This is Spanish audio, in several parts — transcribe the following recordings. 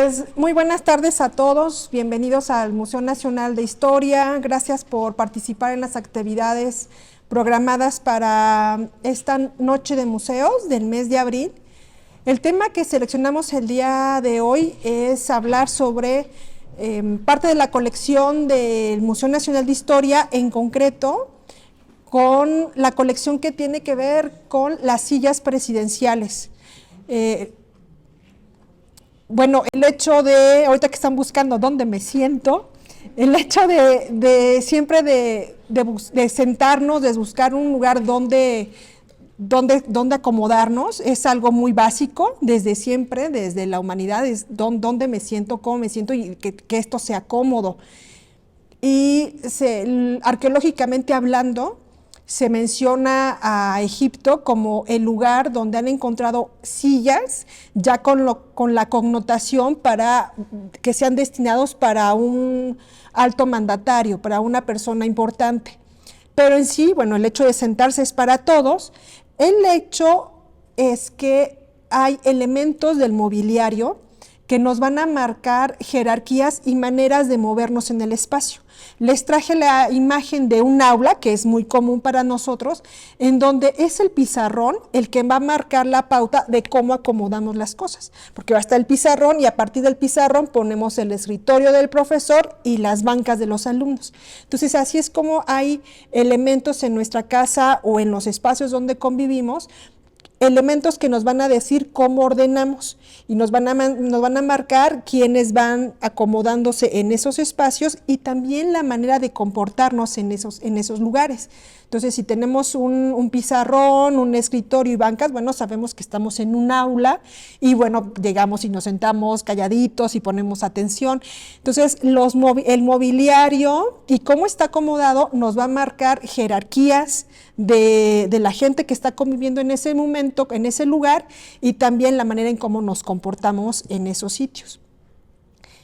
Pues muy buenas tardes a todos, bienvenidos al Museo Nacional de Historia, gracias por participar en las actividades programadas para esta noche de museos del mes de abril. El tema que seleccionamos el día de hoy es hablar sobre parte de la colección del Museo Nacional de Historia, en concreto con la colección que tiene que ver con las sillas presidenciales. Bueno, el hecho de, ahorita que están buscando dónde me siento, el hecho de siempre de sentarnos, de buscar un lugar donde acomodarnos, es algo muy básico desde siempre, desde la humanidad, es dónde me siento, cómo me siento y que esto sea cómodo. Y arqueológicamente hablando, se menciona a Egipto como el lugar donde han encontrado sillas ya con la connotación para que sean destinados para un alto mandatario, para una persona importante. Pero en sí, bueno, el hecho de sentarse es para todos. El hecho es que hay elementos del mobiliario que nos van a marcar jerarquías y maneras de movernos en el espacio. Les traje la imagen de un aula, que es muy común para nosotros, en donde es el pizarrón el que va a marcar la pauta de cómo acomodamos las cosas. Porque va a estar el pizarrón y a partir del pizarrón ponemos el escritorio del profesor y las bancas de los alumnos. Entonces, así es como hay elementos en nuestra casa o en los espacios donde convivimos, elementos que nos van a decir cómo ordenamos y nos van a marcar quiénes van acomodándose en esos espacios y también la manera de comportarnos en esos lugares. Entonces, si tenemos un pizarrón, un escritorio y bancas, bueno, sabemos que estamos en un aula y bueno, llegamos y nos sentamos calladitos y ponemos atención. Entonces, el mobiliario y cómo está acomodado nos va a marcar jerarquías de la gente que está conviviendo en ese momento, en ese lugar, y también la manera en cómo nos comportamos en esos sitios.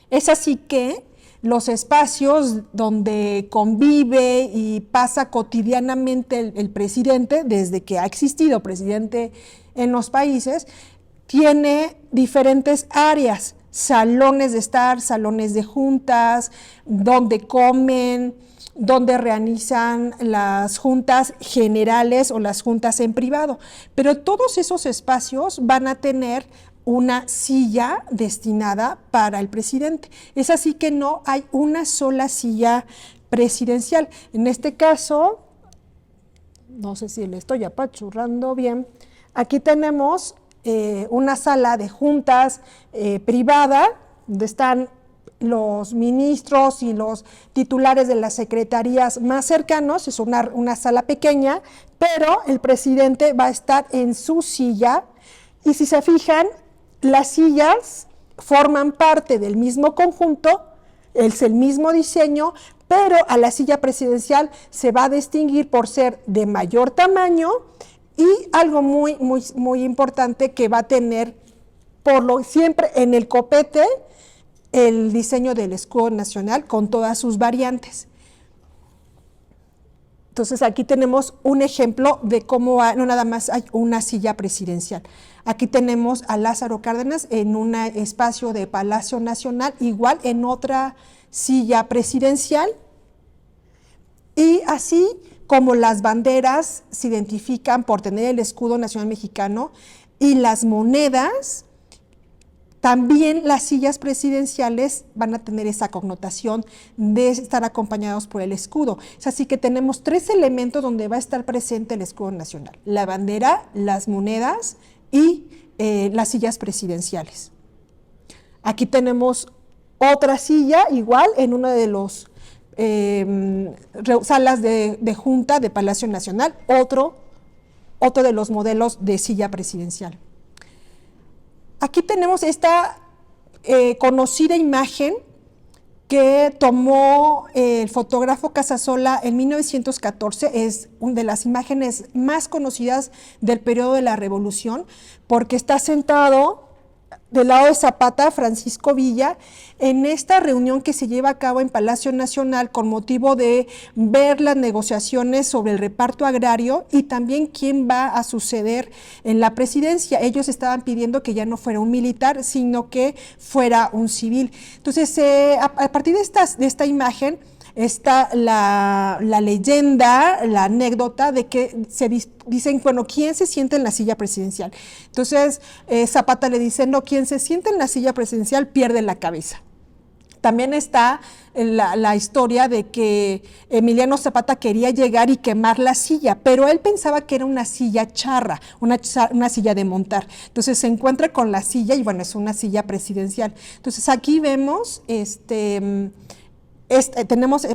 Es así que los espacios donde convive y pasa cotidianamente el presidente, desde que ha existido presidente en los países, tiene diferentes áreas, salones de estar, salones de juntas, donde comen, donde realizan las juntas generales o las juntas en privado. Pero todos esos espacios van a tener una silla destinada para el presidente. Es así que no hay una sola silla presidencial. En este caso, no sé si le estoy apachurrando bien, aquí tenemos una sala de juntas privada, donde están los ministros y los titulares de las secretarías más cercanos. Es una sala pequeña, pero el presidente va a estar en su silla, y si se fijan, las sillas forman parte del mismo conjunto, es el mismo diseño, pero a la silla presidencial se va a distinguir por ser de mayor tamaño y algo muy, muy, muy importante, que va a tener siempre en el copete el diseño del escudo nacional con todas sus variantes. Entonces, aquí tenemos un ejemplo de cómo no nada más hay una silla presidencial. Aquí tenemos a Lázaro Cárdenas en un espacio de Palacio Nacional, igual en otra silla presidencial, y así como las banderas se identifican por tener el escudo nacional mexicano y las monedas, también las sillas presidenciales van a tener esa connotación de estar acompañados por el escudo. Es así que tenemos tres elementos donde va a estar presente el escudo nacional: la bandera, las monedas y las sillas presidenciales. Aquí tenemos otra silla, igual en una de los salas de junta de Palacio Nacional, otro de los modelos de silla presidencial. Aquí tenemos esta conocida imagen que tomó el fotógrafo Casasola en 1914, es una de las imágenes más conocidas del periodo de la Revolución, porque está sentado del lado de Zapata, Francisco Villa, en esta reunión que se lleva a cabo en Palacio Nacional con motivo de ver las negociaciones sobre el reparto agrario y también quién va a suceder en la presidencia. Ellos estaban pidiendo que ya no fuera un militar, sino que fuera un civil. Entonces, a partir de esta imagen, está la leyenda, la anécdota de que dicen, bueno, ¿quién se sienta en la silla presidencial? Entonces Zapata le dice, no, quien se sienta en la silla presidencial pierde la cabeza. También está la historia de que Emiliano Zapata quería llegar y quemar la silla, pero él pensaba que era una silla charra, una silla de montar. Entonces se encuentra con la silla y bueno, es una silla presidencial. Entonces aquí vemos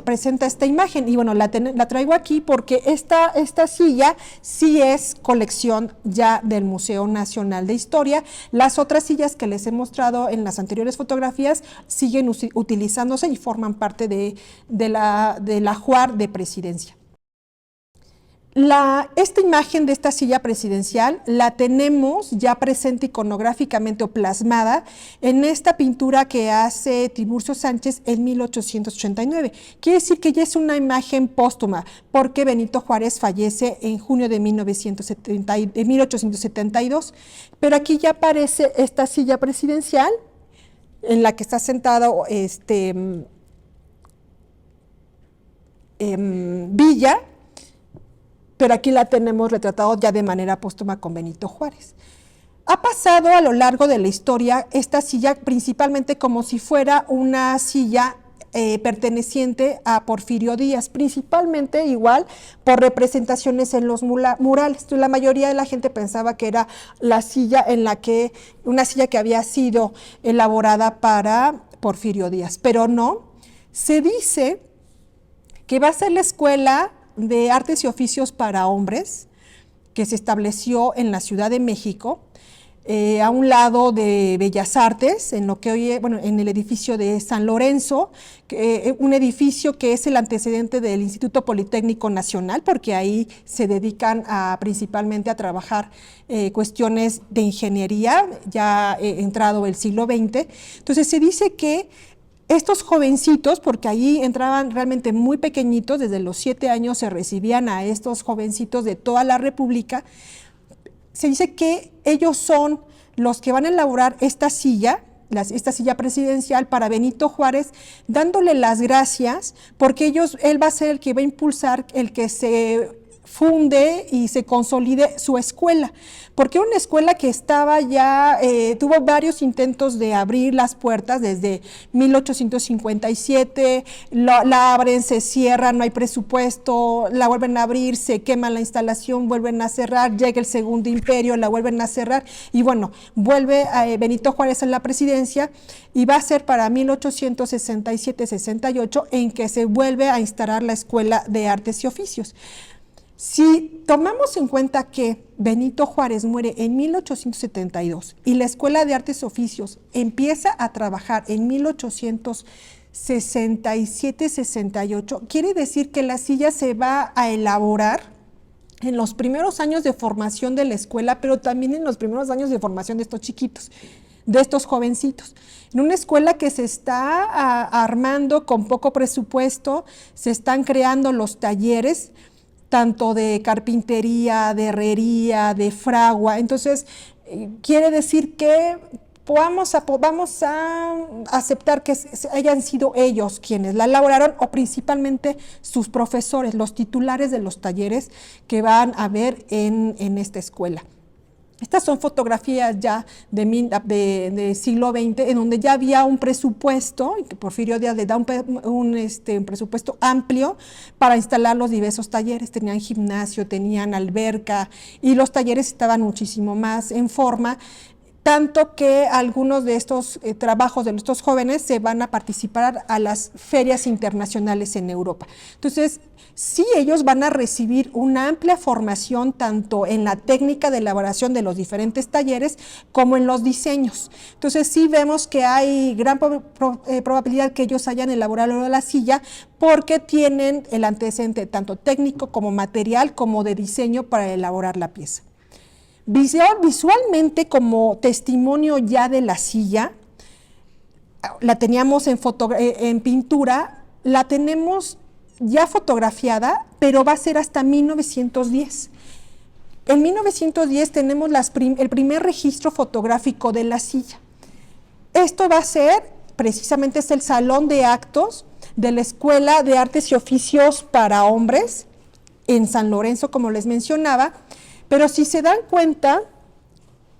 presenta esta imagen y bueno, la traigo aquí porque esta silla sí es colección ya del Museo Nacional de Historia. Las otras sillas que les he mostrado en las anteriores fotografías siguen utilizándose y forman parte de la ajuar de presidencia. Esta imagen de esta silla presidencial la tenemos ya presente iconográficamente o plasmada en esta pintura que hace Tiburcio Sánchez en 1889. Quiere decir que ya es una imagen póstuma, porque Benito Juárez fallece en junio de 1872. Pero aquí ya aparece esta silla presidencial en la que está sentado Villa, pero aquí la tenemos retratado ya de manera póstuma con Benito Juárez. Ha pasado a lo largo de la historia esta silla principalmente como si fuera una silla perteneciente a Porfirio Díaz, principalmente igual por representaciones en los murales. Entonces, la mayoría de la gente pensaba que era la silla una silla que había sido elaborada para Porfirio Díaz, pero no. Se dice que va a ser la escuela de Artes y Oficios para Hombres, que se estableció en la Ciudad de México, a un lado de Bellas Artes, en lo que hoy, en el edificio de San Lorenzo, un edificio que es el antecedente del Instituto Politécnico Nacional, porque ahí se dedican principalmente a trabajar cuestiones de ingeniería, ya entrado el siglo XX. Entonces se dice que estos jovencitos, porque ahí entraban realmente muy pequeñitos, desde los 7 años se recibían a estos jovencitos de toda la República, se dice que ellos son los que van a elaborar esta silla presidencial para Benito Juárez, dándole las gracias, porque él va a ser el que va a impulsar el que se funde y se consolide su escuela, porque era una escuela que estaba ya, tuvo varios intentos de abrir las puertas desde 1857, la abren, se cierran, no hay presupuesto, la vuelven a abrir, se queman la instalación, vuelven a cerrar, llega el Segundo Imperio, la vuelven a cerrar y bueno, vuelve Benito Juárez a la presidencia y va a ser para 1867-68 en que se vuelve a instalar la Escuela de Artes y Oficios. Si tomamos en cuenta que Benito Juárez muere en 1872 y la Escuela de Artes y Oficios empieza a trabajar en 1867-68, quiere decir que la silla se va a elaborar en los primeros años de formación de la escuela, pero también en los primeros años de formación de estos chiquitos, de estos jovencitos. En una escuela que se está armando con poco presupuesto, se están creando los talleres, tanto de carpintería, de herrería, de fragua. Entonces, quiere decir que vamos a aceptar que hayan sido ellos quienes la elaboraron o principalmente sus profesores, los titulares de los talleres que van a ver en esta escuela. Estas son fotografías ya de siglo XX, en donde ya había un presupuesto, y que Porfirio Díaz le da un presupuesto amplio para instalar los diversos talleres. Tenían gimnasio, tenían alberca, y los talleres estaban muchísimo más en forma, tanto que algunos de estos trabajos de estos jóvenes se van a participar a las ferias internacionales en Europa. Entonces, sí, ellos van a recibir una amplia formación tanto en la técnica de elaboración de los diferentes talleres como en los diseños. Entonces, sí vemos que hay gran probabilidad que ellos hayan elaborado la silla porque tienen el antecedente tanto técnico como material como de diseño para elaborar la pieza. Visualmente, como testimonio ya de la silla, la teníamos en pintura, la tenemos ya fotografiada, pero va a ser hasta 1910. En 1910 tenemos el primer registro fotográfico de la silla. Esto va a ser, precisamente es el salón de actos de la Escuela de Artes y Oficios para Hombres en San Lorenzo, como les mencionaba, pero si se dan cuenta,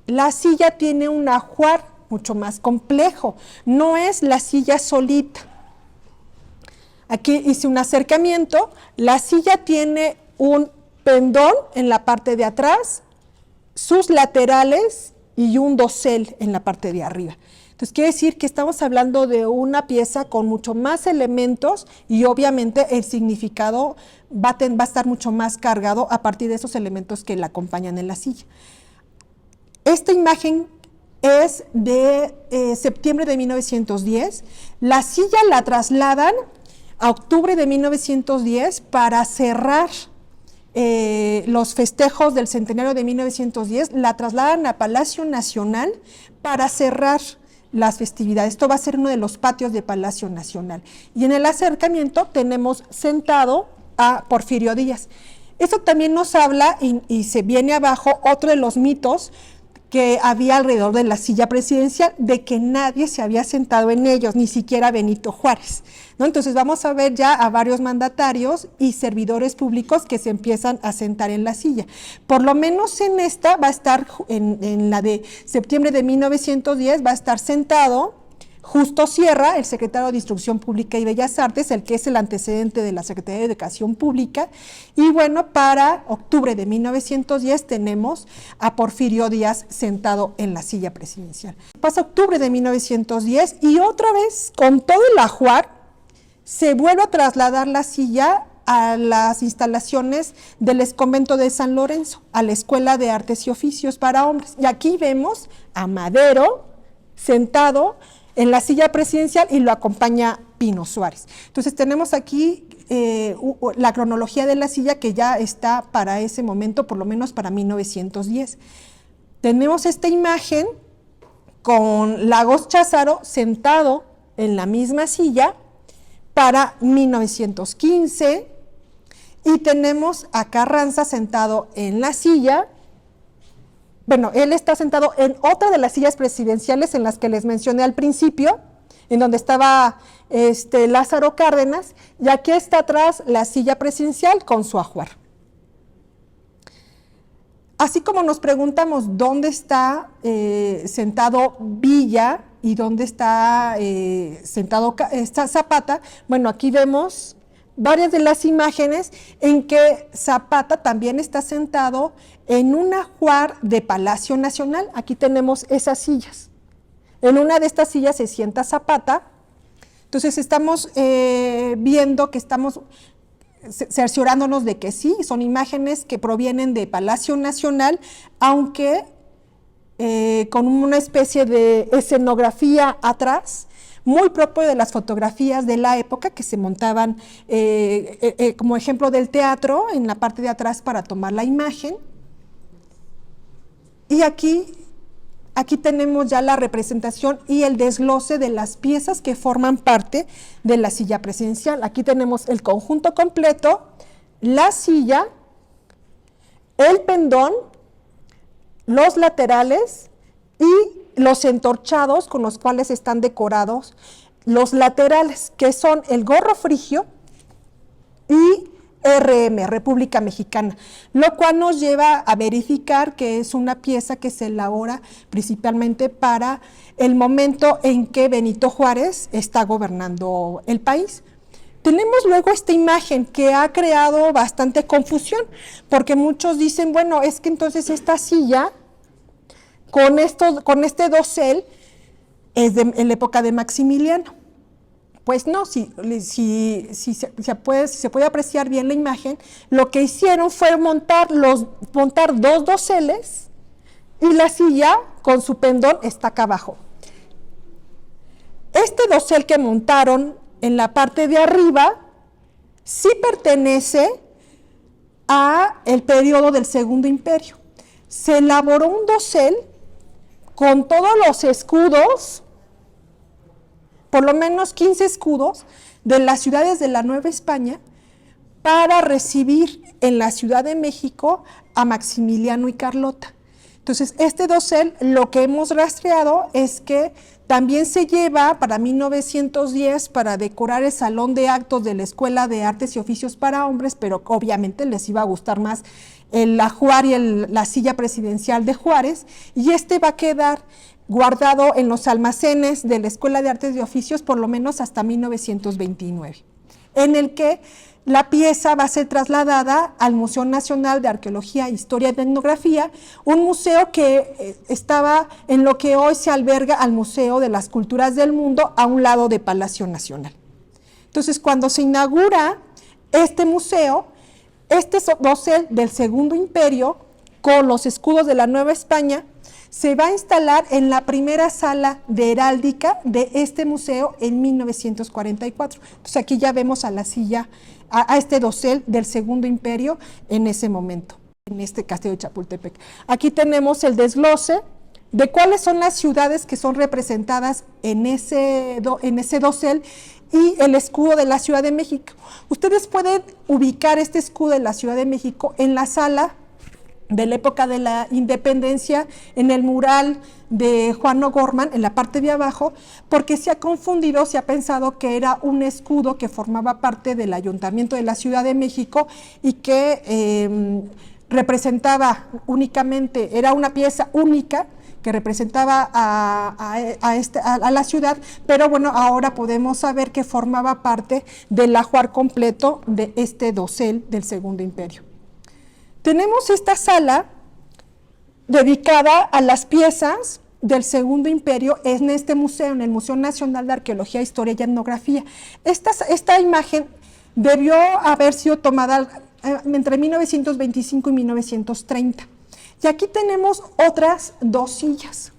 la silla tiene un ajuar mucho más complejo, no es la silla solita. Aquí hice un acercamiento, la silla tiene un pendón en la parte de atrás, sus laterales y un dosel en la parte de arriba. Entonces quiere decir que estamos hablando de una pieza con mucho más elementos y obviamente el significado va a estar mucho más cargado a partir de esos elementos que la acompañan en la silla. Esta imagen es de septiembre de 1910. La silla la trasladan a octubre de 1910 para cerrar los festejos del centenario de 1910, la trasladan a Palacio Nacional para cerrar las festividades. Esto va a ser uno de los patios de Palacio Nacional. Y en el acercamiento tenemos sentado a Porfirio Díaz. Eso también nos habla, y se viene abajo, otro de los mitos que había alrededor de la silla presidencial, de que nadie se había sentado en ellos, ni siquiera Benito Juárez, ¿no? Entonces vamos a ver ya a varios mandatarios y servidores públicos que se empiezan a sentar en la silla. Por lo menos en esta va a estar, en la de septiembre de 1910, va a estar sentado Justo Sierra, el secretario de Instrucción Pública y Bellas Artes, el que es el antecedente de la Secretaría de Educación Pública. Y bueno, para octubre de 1910 tenemos a Porfirio Díaz sentado en la silla presidencial. Pasa octubre de 1910 y otra vez, con todo el ajuar, se vuelve a trasladar la silla a las instalaciones del exconvento de San Lorenzo, a la Escuela de Artes y Oficios para Hombres. Y aquí vemos a Madero sentado en la silla presidencial y lo acompaña Pino Suárez. Entonces tenemos aquí la cronología de la silla que ya está para ese momento, por lo menos para 1910. Tenemos esta imagen con Lagos Cházaro sentado en la misma silla para 1915 y tenemos a Carranza sentado en la silla. Bueno, él está sentado en otra de las sillas presidenciales en las que les mencioné al principio, en donde estaba Lázaro Cárdenas, y aquí está atrás la silla presidencial con su ajuar. Así como nos preguntamos dónde está sentado Villa y dónde está sentado Zapata, bueno, aquí vemos varias de las imágenes en que Zapata también está sentado en un ajuar de Palacio Nacional. Aquí tenemos esas sillas. En una de estas sillas se sienta Zapata. Entonces estamos viendo que estamos cerciorándonos de que sí, son imágenes que provienen de Palacio Nacional, aunque con una especie de escenografía atrás, muy propio de las fotografías de la época que se montaban como ejemplo del teatro en la parte de atrás para tomar la imagen. Y aquí tenemos ya la representación y el desglose de las piezas que forman parte de la silla presidencial. Aquí tenemos el conjunto completo, la silla, el pendón, los laterales y los entorchados con los cuales están decorados los laterales, que son el gorro frigio y RM, República Mexicana, lo cual nos lleva a verificar que es una pieza que se elabora principalmente para el momento en que Benito Juárez está gobernando el país. Tenemos luego esta imagen que ha creado bastante confusión, porque muchos dicen, bueno, es que entonces esta silla con este dosel es en la época de Maximiliano. Pues no, si se puede apreciar bien la imagen, lo que hicieron fue montar dos doseles y la silla con su pendón está acá abajo. Este dosel que montaron en la parte de arriba sí pertenece a el periodo del Segundo Imperio. se elaboró un dosel con todos los escudos, por lo menos 15 escudos de las ciudades de la Nueva España, para recibir en la Ciudad de México a Maximiliano y Carlota. Entonces, este dosel, lo que hemos rastreado es que también se lleva para 1910 para decorar el salón de actos de la Escuela de Artes y Oficios para Hombres, pero obviamente les iba a gustar más el ajuar y la silla presidencial de Juárez, y este va a quedar guardado en los almacenes de la Escuela de Artes y Oficios por lo menos hasta 1929, en el que la pieza va a ser trasladada al Museo Nacional de Arqueología, Historia y Etnografía, un museo que estaba en lo que hoy se alberga al Museo de las Culturas del Mundo, a un lado de Palacio Nacional. Entonces, cuando se inaugura este museo, este dosel del Segundo Imperio, con los escudos de la Nueva España, se va a instalar en la primera sala de heráldica de este museo en 1944. Entonces aquí ya vemos a la silla, a este dosel del Segundo Imperio en ese momento, en este castillo de Chapultepec. Aquí tenemos el desglose de cuáles son las ciudades que son representadas en ese dosel y el escudo de la Ciudad de México. Ustedes pueden ubicar este escudo de la Ciudad de México en la sala de la época de la Independencia, en el mural de Juan O'Gorman, en la parte de abajo, porque se ha confundido, se ha pensado que era un escudo que formaba parte del Ayuntamiento de la Ciudad de México y que representaba únicamente, era una pieza única que representaba a la ciudad, pero bueno, ahora podemos saber que formaba parte del ajuar completo de este dosel del Segundo Imperio. Tenemos esta sala dedicada a las piezas del Segundo Imperio en este museo, en el Museo Nacional de Arqueología, Historia y Etnografía. Esta imagen debió haber sido tomada entre 1925 y 1930. Y aquí tenemos otras dos sillas.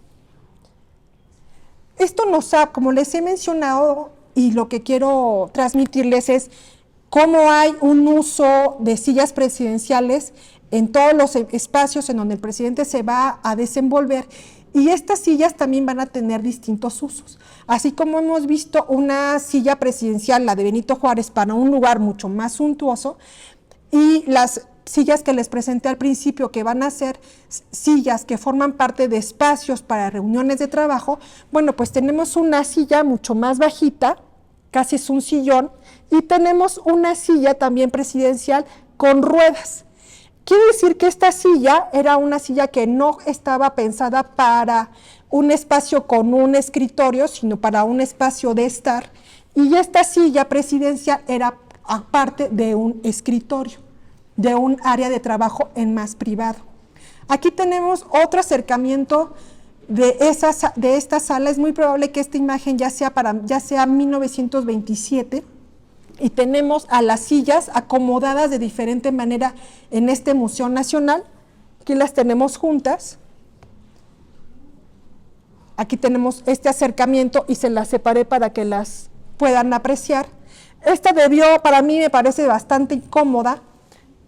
Esto nos ha, como les he mencionado, y lo que quiero transmitirles es cómo hay un uso de sillas presidenciales en todos los espacios en donde el presidente se va a desenvolver, y estas sillas también van a tener distintos usos. Así como hemos visto una silla presidencial, la de Benito Juárez, para un lugar mucho más suntuoso, y las sillas que les presenté al principio, que van a ser sillas que forman parte de espacios para reuniones de trabajo, bueno, pues tenemos una silla mucho más bajita, casi es un sillón, y tenemos una silla también presidencial con ruedas. Quiere decir que esta silla era una silla que no estaba pensada para un espacio con un escritorio, sino para un espacio de estar, y esta silla presidencial era aparte de un escritorio, de un área de trabajo en más privado. Aquí tenemos otro acercamiento de esta sala. Es muy probable que esta imagen ya sea 1927, y tenemos a las sillas acomodadas de diferente manera en este Museo Nacional. Aquí las tenemos juntas. Aquí tenemos este acercamiento y se las separé para que las puedan apreciar. Esta para mí me parece bastante incómoda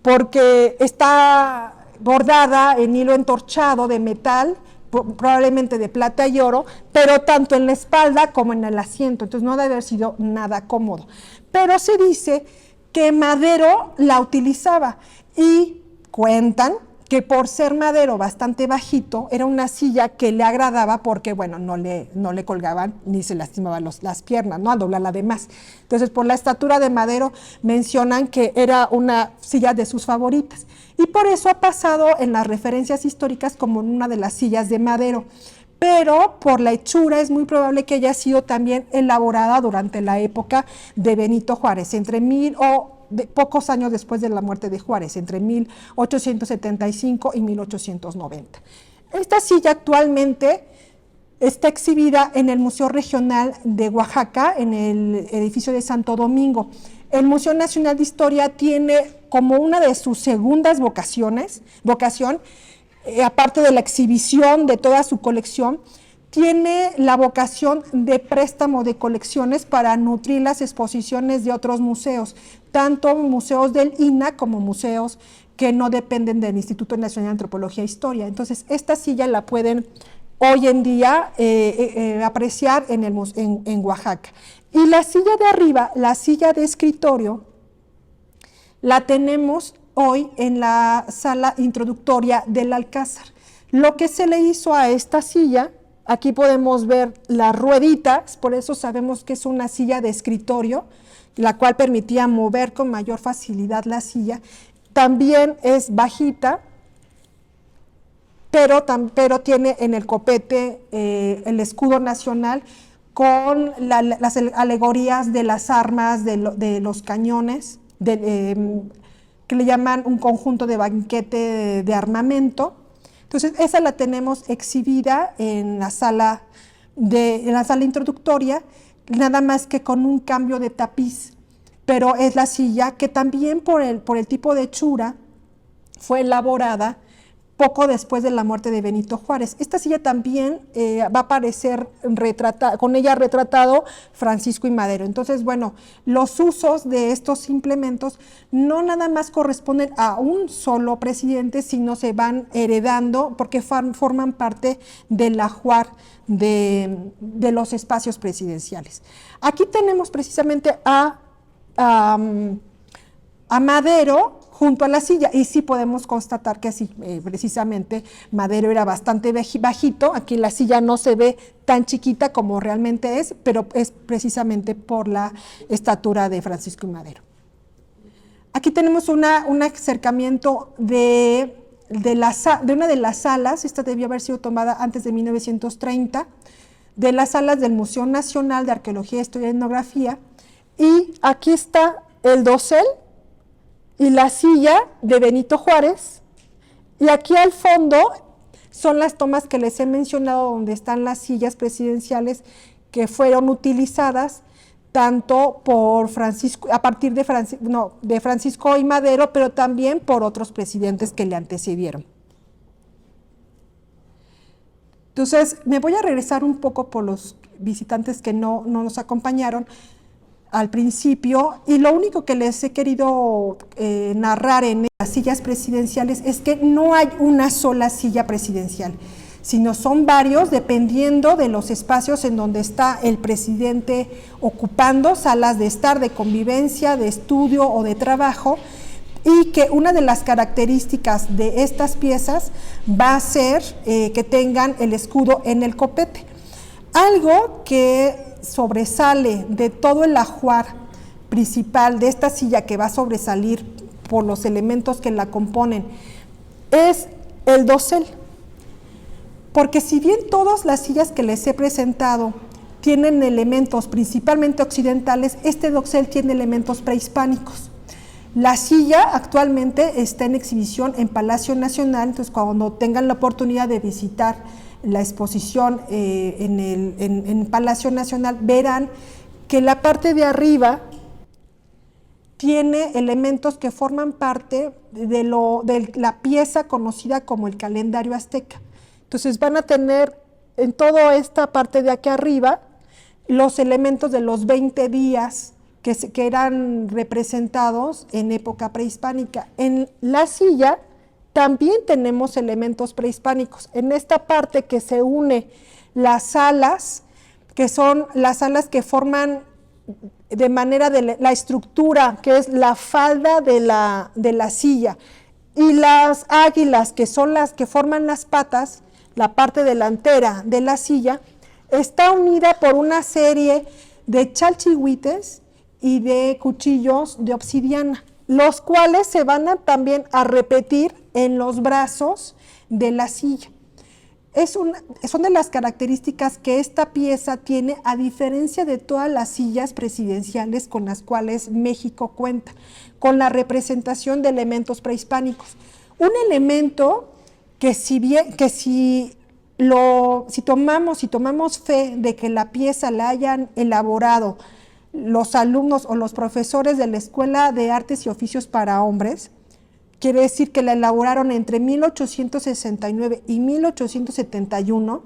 porque está bordada en hilo entorchado de metal, probablemente de plata y oro, pero tanto en la espalda como en el asiento, entonces no debe haber sido nada cómodo. Pero se dice que Madero la utilizaba, y cuentan que por ser Madero bastante bajito, era una silla que le agradaba porque, bueno, no le colgaban ni se lastimaban las piernas, ¿no?, al doblarla de más. Entonces, por la estatura de Madero, mencionan que era una silla de sus favoritas. Y por eso ha pasado en las referencias históricas como una de las sillas de Madero. Pero por la hechura es muy probable que haya sido también elaborada durante la época de Benito Juárez, pocos años después de la muerte de Juárez, entre 1875 y 1890. Esta silla actualmente está exhibida en el Museo Regional de Oaxaca, en el edificio de Santo Domingo. El Museo Nacional de Historia tiene como una de sus segundas vocación, aparte de la exhibición de toda su colección, tiene la vocación de préstamo de colecciones para nutrir las exposiciones de otros museos, tanto museos del INAH como museos que no dependen del Instituto Nacional de Antropología e Historia. Entonces, esta silla la pueden hoy en día apreciar en Oaxaca. Y la silla de arriba, la silla de escritorio, la tenemos hoy en la sala introductoria del Alcázar. Lo que se le hizo a esta silla, aquí podemos ver las rueditas, por eso sabemos que es una silla de escritorio, la cual permitía mover con mayor facilidad la silla. También es bajita, pero tiene en el copete el escudo nacional con las alegorías de las armas, de los cañones, que le llaman un conjunto de banquete de armamento. Entonces, esa la tenemos exhibida en la sala introductoria, nada más que con un cambio de tapiz, pero es la silla que también por el tipo de hechura fue elaborada poco después de la muerte de Benito Juárez. Esta silla también va a aparecer con ella retratado Francisco I. Madero. Entonces, bueno, los usos de estos implementos no nada más corresponden a un solo presidente, sino se van heredando porque forman parte del ajuar de los espacios presidenciales. Aquí tenemos precisamente a Madero junto a la silla, y sí podemos constatar que sí, precisamente Madero era bastante bajito. Aquí la silla no se ve tan chiquita como realmente es, pero es precisamente por la estatura de Francisco I. Madero. Aquí tenemos un acercamiento de una de las salas, esta debió haber sido tomada antes de 1930, de las salas del Museo Nacional de Arqueología, Historia y Etnografía, y aquí está el dosel y la silla de Benito Juárez, y aquí al fondo son las tomas que les he mencionado donde están las sillas presidenciales que fueron utilizadas tanto por a partir de Francisco I. Madero, pero también por otros presidentes que le antecedieron. Entonces, me voy a regresar un poco por los visitantes que no nos acompañaron al principio, y lo único que les he querido narrar en las sillas presidenciales es que no hay una sola silla presidencial, sino son varios dependiendo de los espacios en donde está el presidente ocupando, salas de estar, de convivencia, de estudio o de trabajo, y que una de las características de estas piezas va a ser que tengan el escudo en el copete. Algo que sobresale de todo el ajuar principal de esta silla, que va a sobresalir por los elementos que la componen, es el dosel. Porque si bien todas las sillas que les he presentado tienen elementos principalmente occidentales, este dosel tiene elementos prehispánicos. La silla actualmente está en exhibición en Palacio Nacional, entonces cuando tengan la oportunidad de visitar la exposición en Palacio Nacional, verán que la parte de arriba tiene elementos que forman parte de la pieza conocida como el calendario azteca. Entonces van a tener en toda esta parte de aquí arriba los elementos de los 20 días que eran representados en época prehispánica. En la silla también tenemos elementos prehispánicos. En esta parte que se une las alas, que son las alas que forman de manera de la estructura, que es la falda de la silla, y las águilas, que son las que forman las patas, la parte delantera de la silla, está unida por una serie de chalchihuites y de cuchillos de obsidiana, los cuales se van también a repetir en los brazos de la silla. Son de las características que esta pieza tiene, a diferencia de todas las sillas presidenciales con las cuales México cuenta, con la representación de elementos prehispánicos. Un elemento que si tomamos fe de que la pieza la hayan elaborado los alumnos o los profesores de la Escuela de Artes y Oficios para Hombres, quiere decir que la elaboraron entre 1869 y 1871,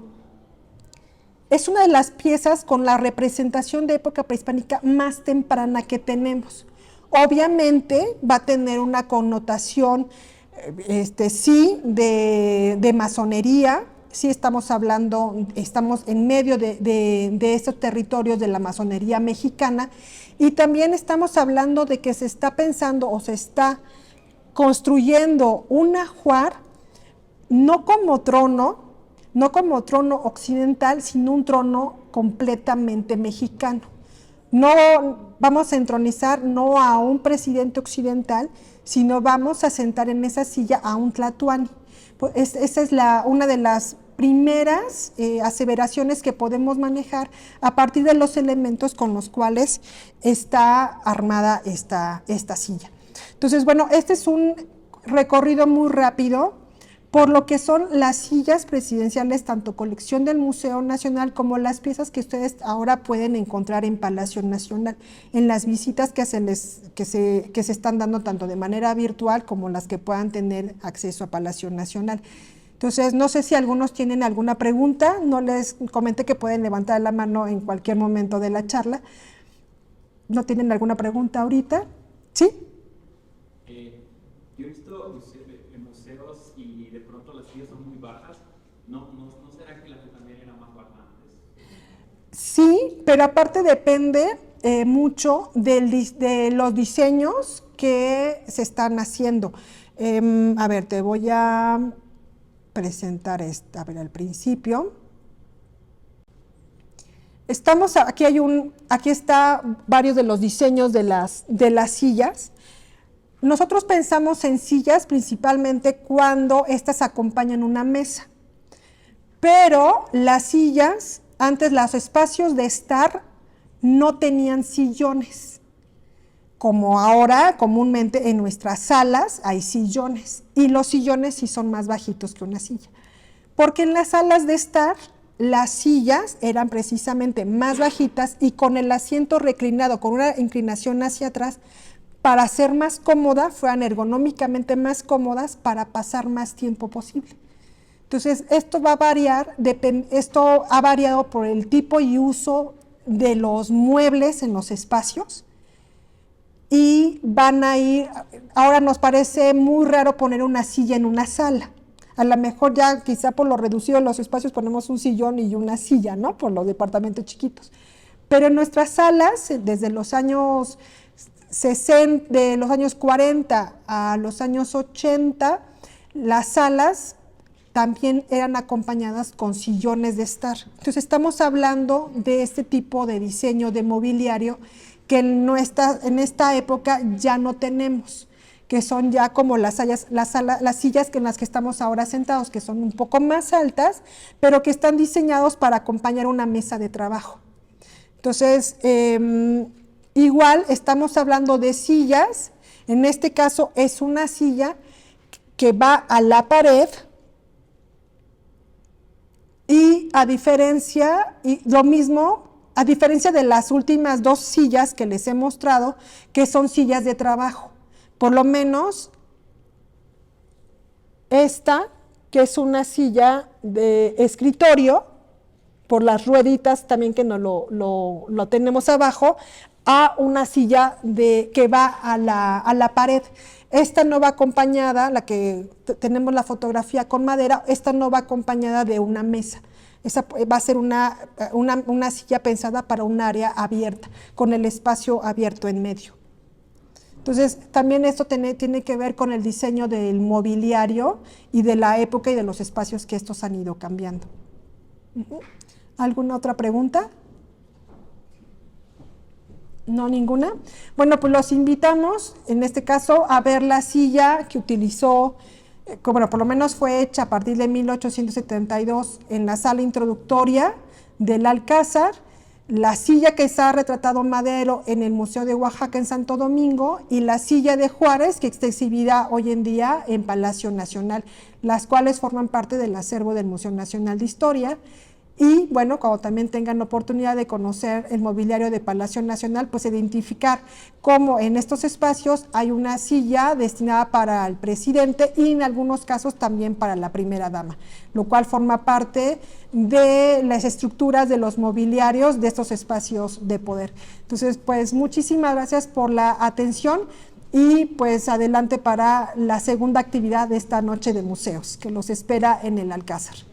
es una de las piezas con la representación de época prehispánica más temprana que tenemos. Obviamente va a tener una connotación sí de masonería, sí estamos hablando, estamos en medio de estos territorios de la masonería mexicana, y también estamos hablando de que se está pensando o se está construyendo un ajuar no como trono occidental, sino un trono completamente mexicano. No vamos a entronizar no a un presidente occidental, sino vamos a sentar en esa silla a un tlatoani. Pues esa es una de las primeras aseveraciones que podemos manejar a partir de los elementos con los cuales está armada esta silla. Entonces, bueno, este es un recorrido muy rápido por lo que son las sillas presidenciales, tanto colección del Museo Nacional como las piezas que ustedes ahora pueden encontrar en Palacio Nacional, en las visitas que se están dando tanto de manera virtual como las que puedan tener acceso a Palacio Nacional. Entonces, no sé si algunos tienen alguna pregunta, no les comenté que pueden levantar la mano en cualquier momento de la charla. ¿No tienen alguna pregunta ahorita? ¿Sí? Yo he visto museos y de pronto las sillas son muy bajas. ¿No será que las también eran más bajas antes? Sí, pero aparte depende mucho de los diseños que se están haciendo. A ver, te voy a presentar esta, a ver, al principio. Aquí está varios de los diseños de las sillas. Nosotros pensamos en sillas principalmente cuando estas acompañan una mesa, pero las sillas, antes los espacios de estar no tenían sillones, como ahora comúnmente en nuestras salas hay sillones, y los sillones sí son más bajitos que una silla, porque en las salas de estar las sillas eran precisamente más bajitas y con el asiento reclinado, con una inclinación hacia atrás, para ser más cómoda, fueran ergonómicamente más cómodas para pasar más tiempo posible. Entonces, esto va a variar, esto ha variado por el tipo y uso de los muebles en los espacios, y van a ir, ahora nos parece muy raro poner una silla en una sala. A lo mejor ya quizá por lo reducido de los espacios ponemos un sillón y una silla, ¿no? Por los departamentos chiquitos. Pero en nuestras salas, desde los años 60, de los años 40 a los años 80, las salas también eran acompañadas con sillones de estar. Entonces estamos hablando de este tipo de diseño de mobiliario que en esta época ya no tenemos, que son ya como las sillas en las que estamos ahora sentados, que son un poco más altas, pero que están diseñados para acompañar una mesa de trabajo. Entonces, igual estamos hablando de sillas, en este caso es una silla que va a la pared, y a diferencia de las últimas dos sillas que les he mostrado, que son sillas de trabajo, por lo menos esta, que es una silla de escritorio, por las rueditas también que no lo tenemos abajo, a una silla que va a la pared. Esta no va acompañada, la que tenemos la fotografía con madera, esta no va acompañada de una mesa. Esa va a ser una silla pensada para un área abierta, con el espacio abierto en medio. Entonces, también esto tiene que ver con el diseño del mobiliario y de la época y de los espacios que estos han ido cambiando. ¿Alguna otra pregunta? ¿No, ninguna? Bueno, pues los invitamos, en este caso, a ver la silla que utilizó, bueno, por lo menos fue hecha a partir de 1872 en la sala introductoria del Alcázar, la silla que está retratado Madero en el Museo de Oaxaca en Santo Domingo, y la silla de Juárez, que está exhibida hoy en día en Palacio Nacional, las cuales forman parte del acervo del Museo Nacional de Historia. Y bueno, cuando también tengan la oportunidad de conocer el mobiliario de Palacio Nacional, pues identificar cómo en estos espacios hay una silla destinada para el presidente y en algunos casos también para la primera dama, lo cual forma parte de las estructuras de los mobiliarios de estos espacios de poder. Entonces, pues muchísimas gracias por la atención y pues adelante para la segunda actividad de esta noche de museos, que los espera en el Alcázar.